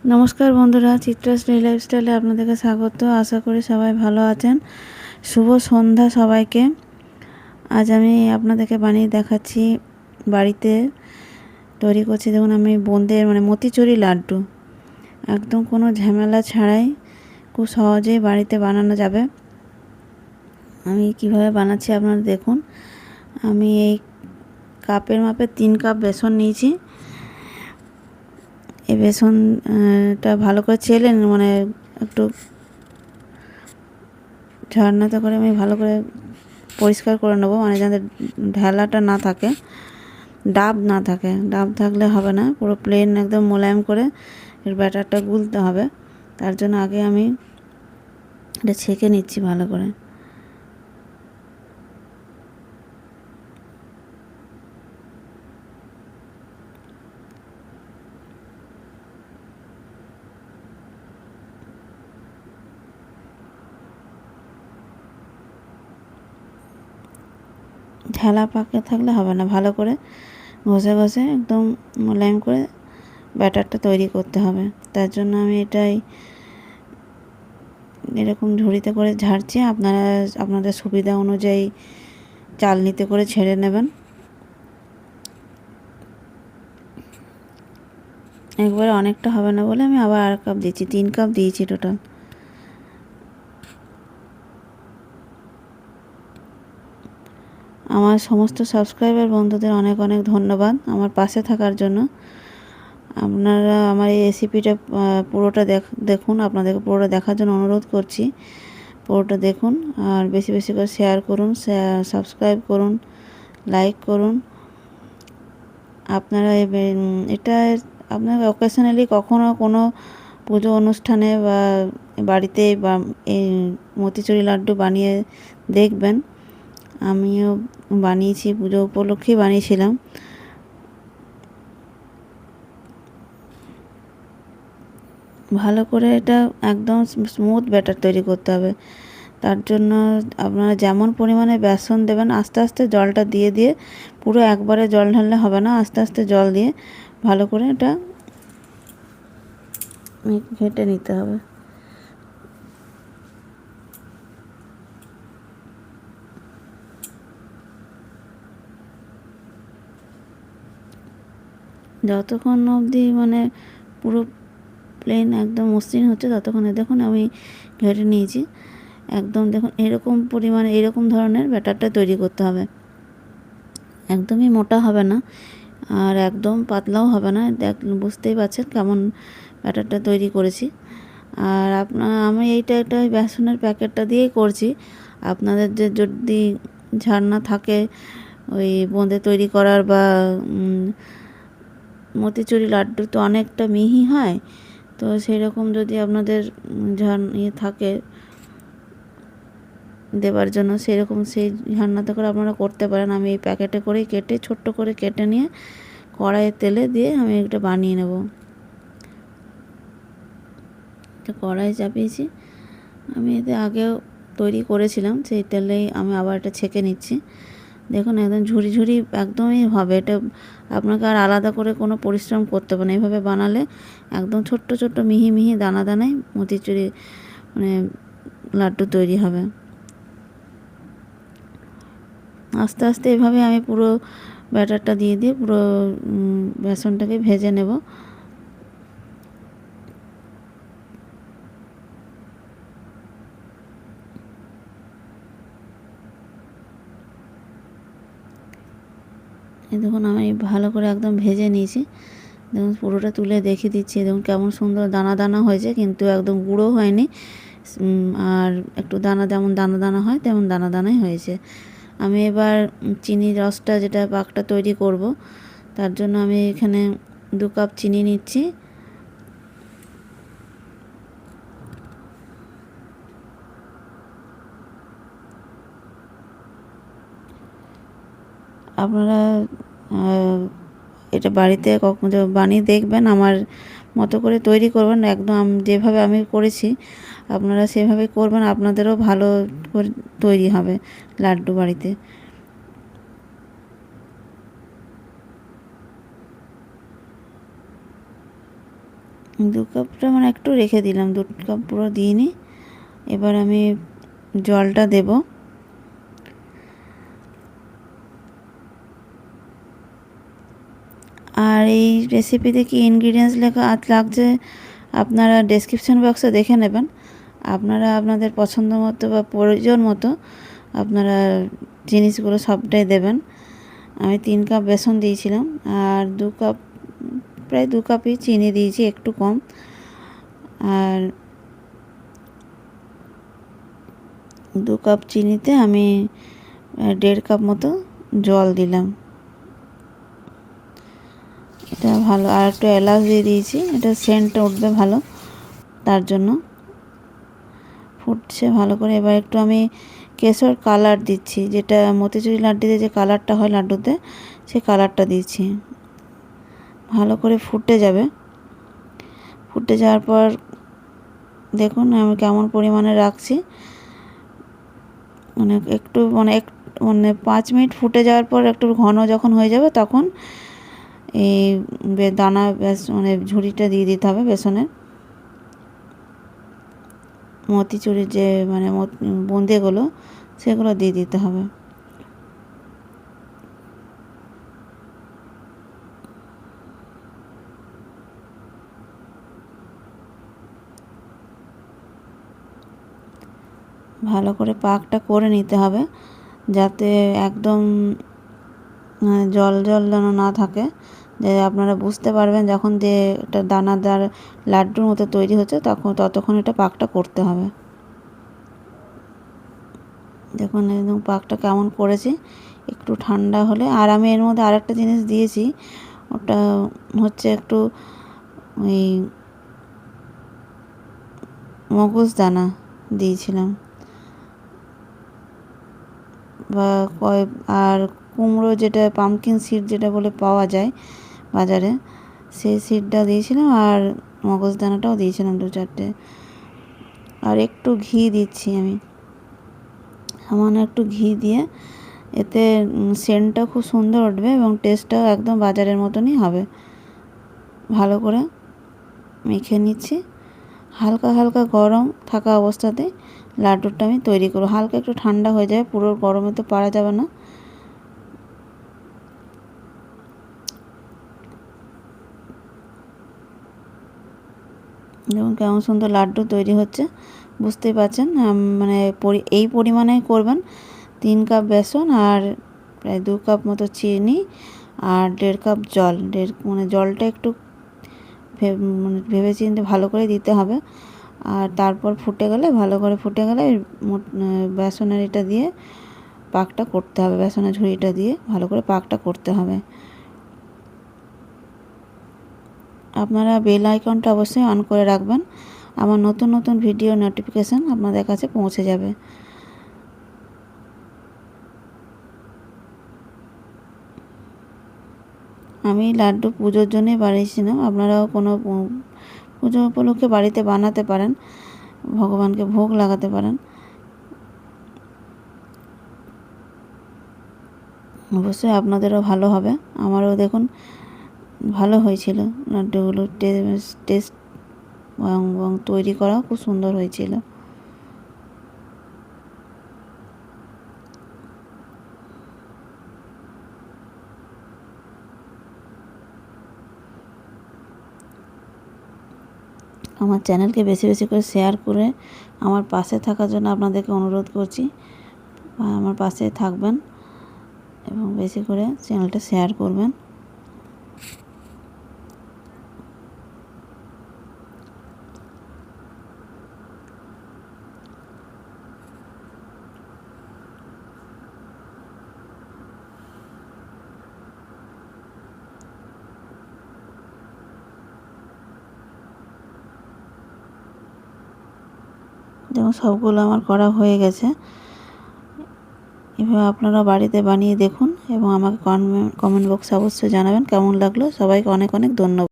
নমস্কার বন্ধুরা, চিত্রাস ডেইলি লাইফস্টাইলে আপনাদেরকে স্বাগত। আশা করি সবাই ভালো আছেন। শুভ সন্ধ্যা সবাইকে। আজ আমি আপনাদেরকে বানিয়ে দেখাচ্ছি, বাড়িতে তৈরি করছি। দেখুন, আমি বোঁদের মতিচুরি লাড্ডু একদম কোনো ঝামেলা ছাড়াই খুব সহজেই বাড়িতে বানানো যাবে। আমি কিভাবে বানাচ্ছি আপনারা দেখুন। আমি এই কাপের মাপে 3 কাপ বেসন নিয়েছি। এই বেসনটা ভালো করে চেলে একটু ঝাড়নাতে করে আমি ভালো করে পরিষ্কার করে নেবো, যাতে ঢেলাটা না থাকে, ডাব না থাকে। ডাব থাকলে হবে না, পুরো প্লেন একদম মোলায়েম করে এর ব্যাটারটা গুলতে হবে। তার জন্য আগে আমি এটা ছেঁকে নিচ্ছি ভালো করে। ঢেলা পাকে থাকলে হবে না, ভালো করে ঘষে ঘষে একদম মোলায়েম করে ব্যাটারটা তৈরি করতে হবে। তার জন্য আমি এটাই এরকম ঝুড়িতে করে ঝাড়ছি। আপনারা আপনাদের সুবিধা অনুযায়ী চালনিতে করে ছেড়ে নেবেন। একবারে অনেকটা হবে না বলে আমি আবার 1 কাপ দিচ্ছি, 3 কাপ দিয়েছি টোটাল। আমার সমস্ত সাবস্ক্রাইবার বন্ধুদের অনেক অনেক ধন্যবাদ আমার পাশে থাকার জন্য। আপনারা আমার এই রেসিপিটা পুরোটা দেখুন। আপনাদেরকে পুরোটা দেখার জন্য অনুরোধ করছি। পুরোটা দেখুন আর বেশি বেশি করে শেয়ার করুন, সাবস্ক্রাইব করুন, লাইক করুন। আপনারা এটা আপনারা অকেশনালি কখনো কোনো পুজো অনুষ্ঠানে বা বাড়িতে বা এই মতিচুরি লাড্ডু বানিয়ে দেখবেন। আমিও বানিয়েছি, পুজো উপলক্ষেই বানিয়েছিলাম। ভালো করে এটা একদম স্মুথ ব্যাটার তৈরি করতে হবে। তার জন্য আপনারা যেমন পরিমাণে বেসন দেবেন, আস্তে আস্তে জলটা দিয়ে দিয়ে, পুরো একবারে জল ঢাললে হবে না, আস্তে আস্তে জল দিয়ে ভালো করে এটা ঘেঁটে নিতে হবে। যতক্ষণ অবধি পুরো প্লেন একদম মসৃণ হচ্ছে, ততক্ষণে দেখুন আমি ঘেঁটে নিয়েছি। একদম দেখুন এরকম পরিমাণে, এরকম ধরনের ব্যাটারটা তৈরি করতে হবে। একদমই মোটা হবে না আর একদম পাতলাও হবে না। বুঝতেই পারছেন কেমন ব্যাটারটা তৈরি করেছি। আর আমি এইটা একটা বেসনের প্যাকেটটা দিয়েই করছি। আপনাদের যদি ঝাড়না থাকে ওই বোঁদে তৈরি করার, বা মতিচুরি লাড্ডু তো অনেকটা মিহি হয়, তো সেই রকম যদি আপনাদের থাকে দেবার জন্য, সেরকম সেই ঝান্নাতে করে আপনারা করতে পারেন। আমি এই প্যাকেটে করেই কেটে, ছোট্ট করে কেটে নিয়ে কড়াইয়ে তেলে দিয়ে আমি এটা বানিয়ে নেব। এটা কড়াই চাপিয়েছি, আমি এতে আগেও তৈরি করেছিলাম, সেই তেলেই আমি আবার এটা ছেঁকে নিচ্ছি। দেখুন একদম ঝুরি ঝুরি একদমই হবে। এটা আপনাকে আর আলাদা করে কোনো পরিশ্রম করতে হবে না। এইভাবে বানালে একদম ছোট্ট ছোট্ট মিহি মিহি দানা দানায় মতিচুরি লাড্ডু তৈরি হবে। আস্তে আস্তে এভাবে আমি পুরো ব্যাটারটা দিয়ে দিয়ে পুরো বেসনটাকে ভেজে নেব। এই দেখুন আমি ভালো করে একদম ভেজে নিয়েছি। দেখুন পুরোটা তুলে দেখিয়ে দিচ্ছি। দেখুন কেমন সুন্দর দানা দানা হয়েছে, কিন্তু একদম গুঁড়ো হয়নি। আর একটু দানা, যেমন দানা দানা হয় তেমন দানা দানাই হয়েছে। আমি এবার চিনির রসটা, যেটা পাকটা তৈরি করব, তার জন্য আমি এখানে 2 কাপ চিনি নিচ্ছি। আপনারা এটা বাড়িতে কখনো বানিয়ে দেখবেন, আমার মতো করে তৈরি করবেন। একদম যেভাবে আমি করেছি আপনারা সেভাবে করবেন, আপনাদেরও ভালো করে তৈরি হবে লাড্ডু বাড়িতে। দু কাপটা মানে একটু রেখে দিলাম, 2 কাপ পুরো দিইনি। এবার আমি জলটা দেব। আর এই রেসিপিতে কি ইনগ্রিডিয়েন্টস লেখা লাগছে আপনারা ডেসক্রিপশন বক্সে দেখে নেবেন। আপনারা আপনাদের পছন্দ মতো বা প্রয়োজন মতো আপনারা জিনিসগুলো সবটাই দেবেন। আমি 3 কাপ বেসন দিয়েছিলাম আর 2 কাপ, প্রায় 2 কাপই চিনি দিয়েছি, একটু কম। আর 2 কাপ চিনিতে আমি 1.5 কাপ মতো জল দিলাম। এটা ভালো, আর একটু এলাচ দিয়ে দিয়েছি, এটা সেন্টটা উঠবে ভালো, তার জন্য। ফুটছে ভালো করে। এবার একটু আমি কেশর কালার দিচ্ছি, যেটা মতিচুরি লাড্ডুতে যে কালারটা হয় লাড্ডুতে, সেই কালারটা দিচ্ছি। ভালো করে ফুটে যাবে। ফুটে যাওয়ার পর দেখুন আমি কেমন পরিমাণে রাখছি, মানে একটু মানে 5 মিনিট ফুটে যাওয়ার পর একটু ঘন যখন হয়ে যাবে তখন এই দানা মানে ঝুড়িটা দিয়ে দিতে হবে বেসনের। মতিচুরির যে মানে বোঁদেগুলো সেগুলো দিয়ে দিতে হবে। ভালো করে পাকটা করে নিতে হবে, যাতে একদম জল জল যেন না থাকে। যে আপনারা বুঝতে পারবেন যখন যে এটা দানাদার লাড্ডুর মতো তৈরি হচ্ছে, ততক্ষণ এটা পাকটা করতে হবে। দেখুন একদম পাকটা কেমন করেছি। একটু ঠান্ডা হলে, আর আমি এর মধ্যে আরেকটা জিনিস দিয়েছি, ওটা হচ্ছে একটু ওই মগজ দানা দিয়েছিলাম, বা আর কুমড়ো যেটা পামকিন সিড যেটা বলে পাওয়া যায় বাজারে, সেই সিডটা দিয়েছিলাম, আর মগজ দানাটাও দিয়েছিলাম 2-4টে। আর একটু ঘি দিচ্ছি আমি, সামান্য একটু ঘি দিয়ে, এতে সেন্টটা খুব সুন্দর উঠবে এবং টেস্টটাও একদম বাজারের মতনই হবে। ভালো করে মেখে নিচ্ছি। হালকা হালকা গরম থাকা অবস্থাতে লাড্ডুটা আমি তৈরি করব। হালকা একটু ঠান্ডা হয়ে যায়, পুরো গরমে তো পারা যাবে না। যেমন কেমন সুন্দর লাড্ডু তৈরি হচ্ছে বুঝতেই পারছেন। মানে এই পরিমাণে করবেন। 3 কাপ বেসন আর প্রায় 2 কাপ মতো চিনি আর 1.5 কাপ জল। মানে জলটা একটু মানে ভেবে চিন্তে ভালো করে দিতে হবে। আর তারপর ভালো করে ফুটে গেলে বেসনের এটা দিয়ে পাকটা করতে হবে, বেসনের ঝুড়িটা দিয়ে ভালো করে পাকটা করতে হবে। আপনারা বেল আইকনটা অবশ্যই অন করে রাখবেন, আমার নতুন নতুন ভিডিও নোটিফিকেশান আপনাদের কাছে পৌঁছে যাবে। আমি লাড্ডু পুজোর জন্যই বানিয়েছিলাম, আপনারাও কোনো পুজো উপলক্ষে বাড়িতে বানাতে পারেন, ভগবানকে ভোগ লাগাতে পারেন। অবশ্যই আপনাদেরও ভালো হবে। আমারও দেখুন ভালো হয়েছিল লাড্ডুগুলো, টেস্ট এবং তৈরি করাও খুব সুন্দর হয়েছিল। আমার চ্যানেলকে বেশি বেশি করে শেয়ার করে আমার পাশে থাকার জন্য আপনাদেরকে অনুরোধ করছি, আমার পাশে থাকবেন এবং বেশি করে চ্যানেলটা শেয়ার করবেন। যেমন সবগুলো আমার করা হয়ে গেছে। এভাবে আপনারা বাড়িতে বানিয়ে দেখুন এবং আমাকে কমেন্ট বক্সে অবশ্যই জানাবেন কেমন লাগলো। সবাইকে অনেক অনেক ধন্যবাদ।